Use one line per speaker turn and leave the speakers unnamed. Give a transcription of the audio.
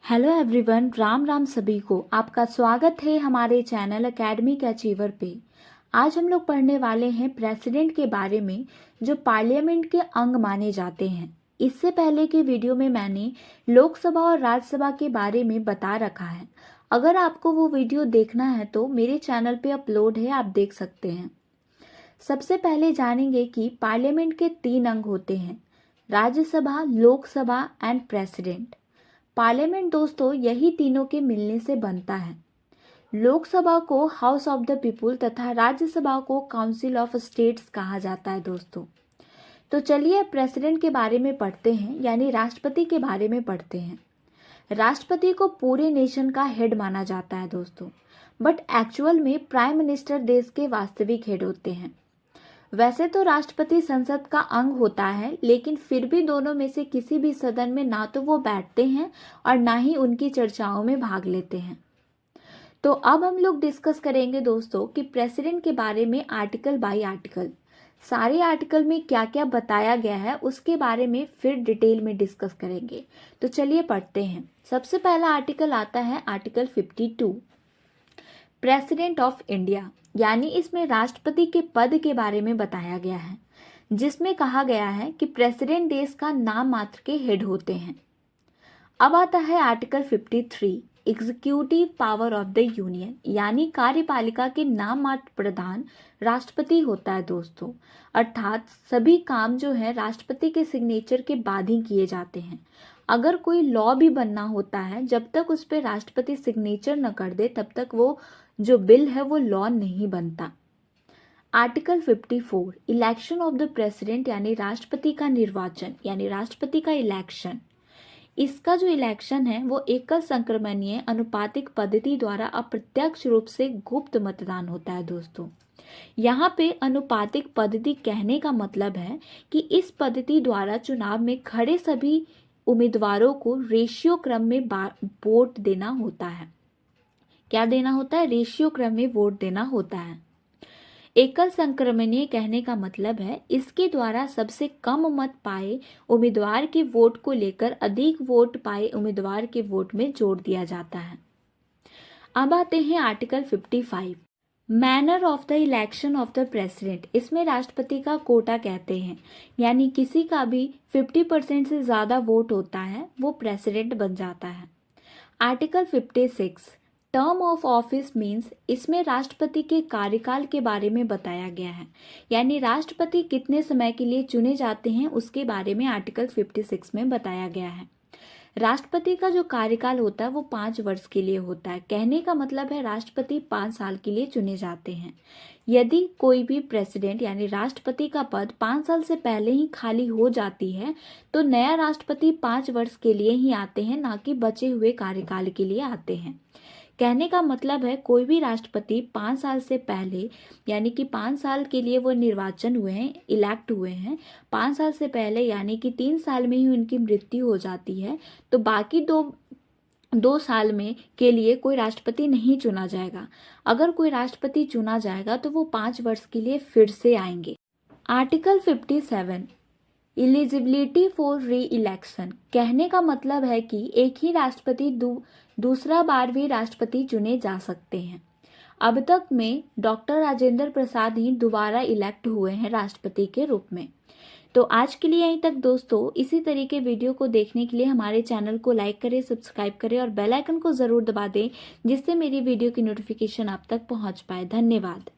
Hello everyone, Ram Ram सभी को। आपका स्वागत है हमारे चैनल एकेडमिक अचीवर पे। आज हम लोग पढ़ने वाले हैं प्रेसिडेंट के बारे में, जो पार्लियामेंट के अंग माने जाते हैं। इससे पहले के वीडियो में मैंने लोकसभा और राज्यसभा के बारे में बता रखा है। अगर आपको वो वीडियो देखना है तो मेरे चैनल पे अपलोड है, आप देख सकते हैं। सबसे पहले जानेंगे कि पार्लियामेंट के 3 अंग होते हैं: Rajya Sabha, Lok Sabha and president. Parliament दोस्तों यही तीनों के मिलने से बनता है। लोकसभा को हाउस ऑफ द पीपुल तथा राज्यसभा को काउंसिल ऑफ स्टेट्स कहा जाता है दोस्तों। तो चलिए प्रेसिडेंट के बारे में पढ़ते हैं, यानी राष्ट्रपति के बारे में पढ़ते हैं। राष्ट्रपति को पूरे नेशन का हेड माना जाता है दोस्तों, बट एक्चुअल में प्राइम मिनिस्टर देश के वास्तविक हेड होते हैं। वैसे तो राष्ट्रपति संसद का अंग होता है, लेकिन फिर भी दोनों में से किसी भी सदन में ना तो वो बैठते हैं और ना ही उनकी चर्चाओं में भाग लेते हैं। तो अब हम लोग डिस्कस करेंगे दोस्तों कि प्रेसिडेंट के बारे में आर्टिकल बाय आर्टिकल, सारे आर्टिकल में क्या क्या बताया गया है उसके बारे में फिर डिटेल में डिस्कस करेंगे। तो चलिए पढ़ते हैं। सबसे पहला आर्टिकल आता है आर्टिकल 52, प्रेसिडेंट ऑफ इंडिया, यानी इसमें राष्ट्रपति के पद के बारे में बताया गया है, जिसमें कहा गया है कि प्रेसिडेंट देश का नाम मात्र के हेड होते हैं। अब आता है article 53, executive power of the union, यानी कार्यपालिका के नाम मात्र प्रधान राष्ट्रपति होता है दोस्तों। अर्थात सभी काम जो है राष्ट्रपति के सिग्नेचर के बाद ही किए जाते हैं। अगर कोई लॉ भी बनना होता है, जब तक उस पर राष्ट्रपति सिग्नेचर न कर दे तब तक वो जो बिल है वो लॉ नहीं बनता। Article 54, election of the president, यानी राष्ट्रपति का निर्वाचन, यानी राष्ट्रपति का इलेक्शन। इसका जो इलेक्शन है वो एकल संक्रमणीय अनुपातिक पद्धति द्वारा अप्रत्यक्ष रूप से गुप्त मतदान होता है दोस्तों। यहाँ पे अनुपातिक पद्धति कहने का मतलब है कि इस पद्धति द्वारा चुनाव में खड़े सभी उम्मीदवारों को रेशियो क्रम में वोट देना होता है। क्या देना होता है? रेशियो क्रम में वोट देना होता है। एकल संक्रमणीय कहने का मतलब है इसके द्वारा सबसे कम मत पाए उम्मीदवार के वोट को लेकर अधिक वोट पाए उम्मीदवार के वोट में जोड़ दिया जाता है। अब आते हैं article 55, manner of the election of the president. इसमें राष्ट्रपति का कोटा कहते हैं, यानी किसी का भी 50% से ज़्यादा वोट होता है वो प्रेसिडेंट बन जाता है। Article 56, term of office means, इसमें राष्ट्रपति के कार्यकाल के बारे में बताया गया है, यानी राष्ट्रपति कितने समय के लिए चुने जाते हैं उसके बारे में आर्टिकल 56 में बताया गया है। राष्ट्रपति का जो कार्यकाल होता है वो 5 वर्ष के लिए होता है। कहने का मतलब है राष्ट्रपति 5 साल के लिए चुने जाते हैं। यदि कोई भी प्रेसिडेंट यानी राष्ट्रपति का पद 5 साल से पहले ही खाली हो जाती है तो नया राष्ट्रपति 5 वर्ष के लिए ही आते हैं, ना कि बचे हुए कार्यकाल के लिए आते हैं। कहने का मतलब है कोई भी राष्ट्रपति 5 साल से पहले, यानी कि 5 साल के लिए वो निर्वाचन हुए हैं, इलेक्ट हुए हैं, 5 साल से पहले यानी कि 3 साल में ही उनकी मृत्यु हो जाती है, तो बाकी दो साल में के लिए कोई राष्ट्रपति नहीं चुना जाएगा। अगर कोई राष्ट्रपति चुना जाएगा तो वो 5 वर्ष के लिए फिर से आएंगे। आर्टिकल 57, एलिजिबिलिटी फॉर री इलेक्शन। कहने का मतलब है कि एक ही राष्ट्रपति दूसरा बार भी राष्ट्रपति चुने जा सकते हैं। अब तक में डॉक्टर राजेंद्र प्रसाद ही दोबारा इलेक्ट हुए हैं राष्ट्रपति के रूप में। तो आज के लिए यहीं तक दोस्तों। इसी तरीके वीडियो को देखने के लिए हमारे चैनल को लाइक करें, सब्सक्राइब करें और बेल आइकन को ज़रूर दबा दें, जिससे मेरी वीडियो की नोटिफिकेशन आप तक पहुंच पाए। धन्यवाद।